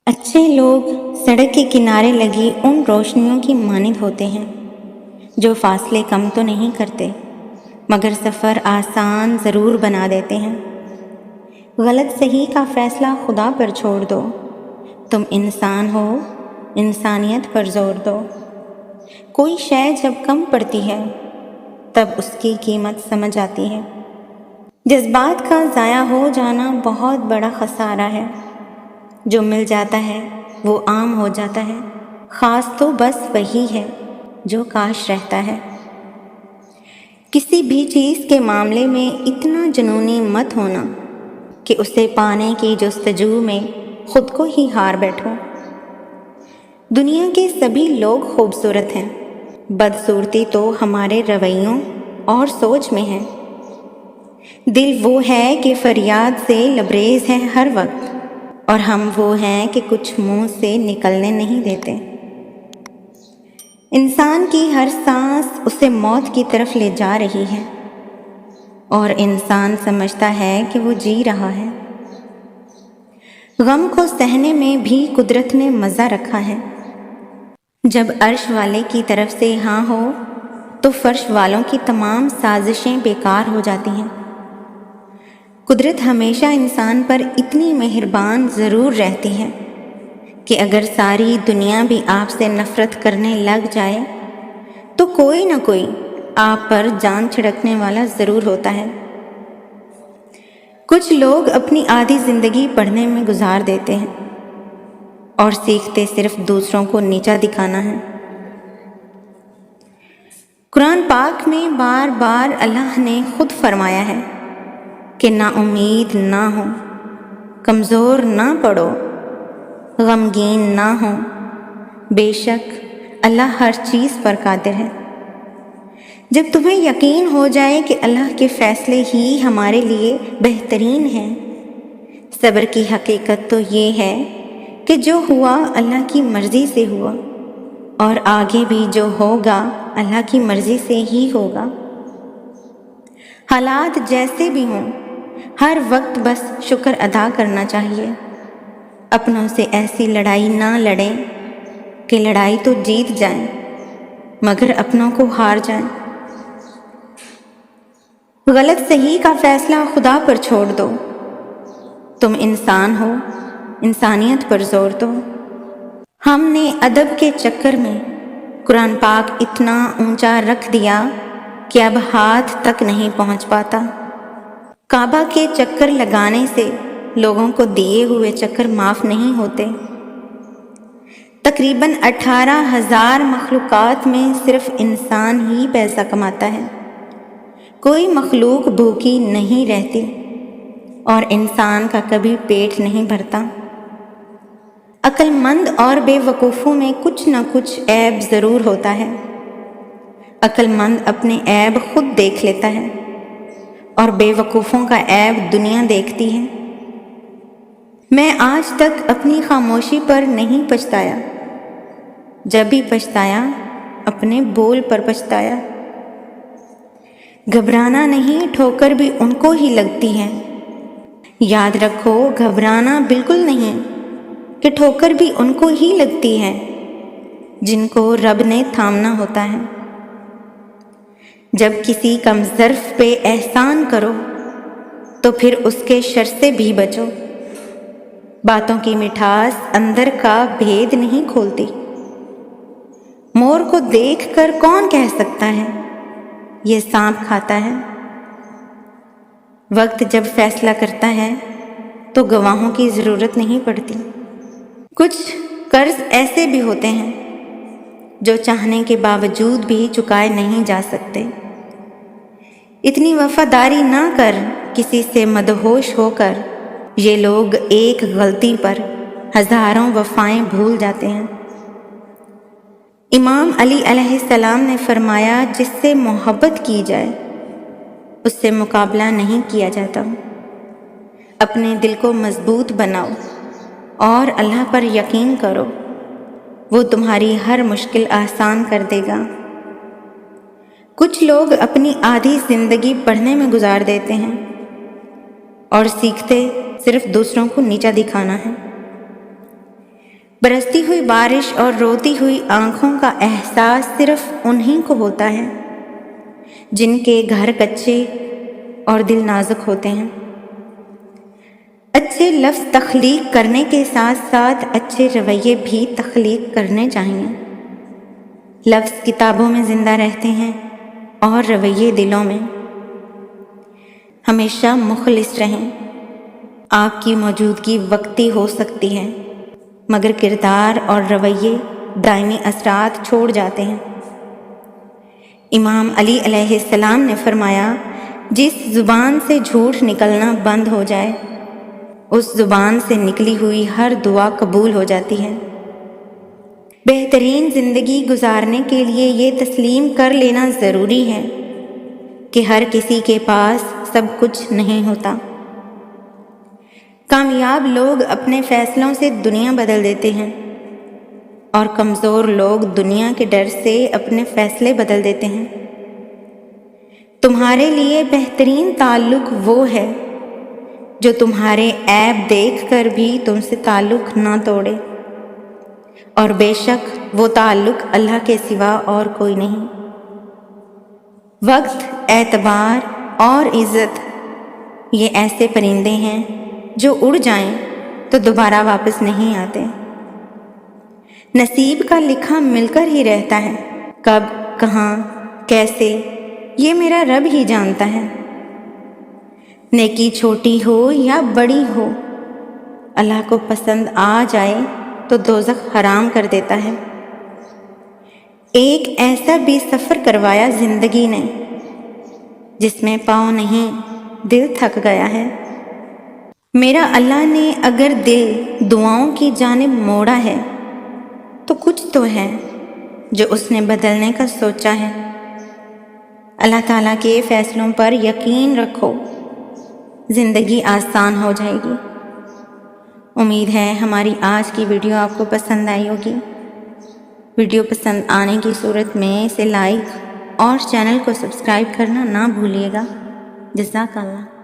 اچھے لوگ سڑک کے کنارے لگی ان روشنیوں کی مانند ہوتے ہیں جو فاصلے کم تو نہیں کرتے مگر سفر آسان ضرور بنا دیتے ہیں۔ غلط صحیح کا فیصلہ خدا پر چھوڑ دو، تم انسان ہو، انسانیت پر زور دو۔ کوئی شے جب کم پڑتی ہے تب اس کی قیمت سمجھ آتی ہے۔ جذبات کا ضائع ہو جانا بہت بڑا خسارہ ہے۔ جو مل جاتا ہے وہ عام ہو جاتا ہے، خاص تو بس وہی ہے جو کاش رہتا ہے۔ کسی بھی چیز کے معاملے میں اتنا جنونی مت ہونا کہ اسے پانے کی جستجو میں خود کو ہی ہار بیٹھو۔ دنیا کے سبھی لوگ خوبصورت ہیں، بدصورتی تو ہمارے رویوں اور سوچ میں ہے۔ دل وہ ہے کہ فریاد سے لبریز ہے ہر وقت، اور ہم وہ ہیں کہ کچھ منہ سے نکلنے نہیں دیتے۔ انسان کی ہر سانس اسے موت کی طرف لے جا رہی ہے، اور انسان سمجھتا ہے کہ وہ جی رہا ہے۔ غم کو سہنے میں بھی قدرت نے مزہ رکھا ہے۔ جب عرش والے کی طرف سے ہاں ہو تو فرش والوں کی تمام سازشیں بیکار ہو جاتی ہیں۔ قدرت ہمیشہ انسان پر اتنی مہربان ضرور رہتی ہے کہ اگر ساری دنیا بھی آپ سے نفرت کرنے لگ جائے تو کوئی نہ کوئی آپ پر جان چھڑکنے والا ضرور ہوتا ہے۔ کچھ لوگ اپنی آدھی زندگی پڑھنے میں گزار دیتے ہیں اور سیکھتے صرف دوسروں کو نیچا دکھانا ہے۔ قرآن پاک میں بار بار اللہ نے خود فرمایا ہے کہ نا امید نہ ہو، کمزور نہ پڑو، غمگین نہ ہو، بے شک اللہ ہر چیز پر قادر ہے۔ جب تمہیں یقین ہو جائے کہ اللہ کے فیصلے ہی ہمارے لیے بہترین ہیں، صبر کی حقیقت تو یہ ہے کہ جو ہوا اللہ کی مرضی سے ہوا، اور آگے بھی جو ہوگا اللہ کی مرضی سے ہی ہوگا۔ حالات جیسے بھی ہوں، ہر وقت بس شکر ادا کرنا چاہیے۔ اپنوں سے ایسی لڑائی نہ لڑیں کہ لڑائی تو جیت جائیں مگر اپنوں کو ہار جائیں۔ غلط صحیح کا فیصلہ خدا پر چھوڑ دو، تم انسان ہو، انسانیت پر زور دو۔ ہم نے ادب کے چکر میں قرآن پاک اتنا اونچا رکھ دیا کہ اب ہاتھ تک نہیں پہنچ پاتا۔ کعبہ کے چکر لگانے سے لوگوں کو دیے ہوئے چکر معاف نہیں ہوتے۔ تقریباً 18,000 مخلوقات میں صرف انسان ہی پیسہ کماتا ہے، کوئی مخلوق بھوکی نہیں رہتی، اور انسان کا کبھی پیٹ نہیں بھرتا۔ عقل مند اور بے وقوفوں میں کچھ نہ کچھ عیب ضرور ہوتا ہے۔ عقل مند اپنے عیب خود دیکھ لیتا ہے اور بے وقوفوں کا عیب دنیا دیکھتی ہے۔ میں آج تک اپنی خاموشی پر نہیں پچھتایا، جب بھی پچھتایا اپنے بول پر پچھتایا۔ گھبرانا نہیں، ٹھوکر بھی ان کو ہی لگتی ہے۔ یاد رکھو، گھبرانا بالکل نہیں کہ ٹھوکر بھی ان کو ہی لگتی ہے جن کو رب نے تھامنا ہوتا ہے۔ جب کسی کم ظرف پہ احسان کرو تو پھر اس کے شر سے بھی بچو۔ باتوں کی مٹھاس اندر کا بھید نہیں کھولتی۔ مور کو دیکھ کر کون کہہ سکتا ہے یہ سانپ کھاتا ہے؟ وقت جب فیصلہ کرتا ہے تو گواہوں کی ضرورت نہیں پڑتی۔ کچھ قرض ایسے بھی ہوتے ہیں جو چاہنے کے باوجود بھی چکائے نہیں جا سکتے۔ اتنی وفاداری نہ کر کسی سے مدہوش ہو کر، یہ لوگ ایک غلطی پر ہزاروں وفائیں بھول جاتے ہیں۔ امام علی علیہ السلام نے فرمایا، جس سے محبت کی جائے اس سے مقابلہ نہیں کیا جاتا۔ اپنے دل کو مضبوط بناؤ اور اللہ پر یقین کرو، وہ تمہاری ہر مشکل آسان کر دے گا۔ کچھ لوگ اپنی آدھی زندگی پڑھنے میں گزار دیتے ہیں اور سیکھتے صرف دوسروں کو نیچا دکھانا ہے۔ برستی ہوئی بارش اور روتی ہوئی آنکھوں کا احساس صرف انہیں کو ہوتا ہے جن کے گھر کچے اور دل نازک ہوتے ہیں۔ اچھے لفظ تخلیق کرنے کے ساتھ ساتھ اچھے رویے بھی تخلیق کرنے چاہیے۔ لفظ کتابوں میں زندہ رہتے ہیں اور رویے دلوں میں۔ ہمیشہ مخلص رہیں۔ آپ کی موجودگی وقتی ہو سکتی ہے، مگر کردار اور رویے دائمی اثرات چھوڑ جاتے ہیں۔ امام علی علیہ السلام نے فرمایا، جس زبان سے جھوٹ نکلنا بند ہو جائے، اس زبان سے نکلی ہوئی ہر دعا قبول ہو جاتی ہے۔ بہترین زندگی گزارنے کے لیے یہ تسلیم کر لینا ضروری ہے کہ ہر کسی کے پاس سب کچھ نہیں ہوتا۔ کامیاب لوگ اپنے فیصلوں سے دنیا بدل دیتے ہیں اور کمزور لوگ دنیا کے ڈر سے اپنے فیصلے بدل دیتے ہیں۔ تمہارے لیے بہترین تعلق وہ ہے جو تمہارے عیب دیکھ کر بھی تم سے تعلق نہ توڑے، اور بے شک وہ تعلق اللہ کے سوا اور کوئی نہیں۔ وقت، اعتبار اور عزت یہ ایسے پرندے ہیں جو اڑ جائیں تو دوبارہ واپس نہیں آتے۔ نصیب کا لکھا مل کر ہی رہتا ہے، کب، کہاں، کیسے، یہ میرا رب ہی جانتا ہے۔ نیکی چھوٹی ہو یا بڑی ہو، اللہ کو پسند آ جائے تو دوزخ حرام کر دیتا ہے۔ ایک ایسا بھی سفر کروایا زندگی نے جس میں پاؤں نہیں دل تھک گیا ہے۔ میرا اللہ نے اگر دل دعاؤں کی جانب موڑا ہے تو کچھ تو ہے جو اس نے بدلنے کا سوچا ہے۔ اللہ تعالیٰ کے فیصلوں پر یقین رکھو، زندگی آسان ہو جائے گی۔ امید ہے ہماری آج کی ویڈیو آپ کو پسند آئی ہوگی۔ ویڈیو پسند آنے کی صورت میں اسے لائک اور چینل کو سبسکرائب کرنا نہ بھولیے گا۔ جزاک اللہ۔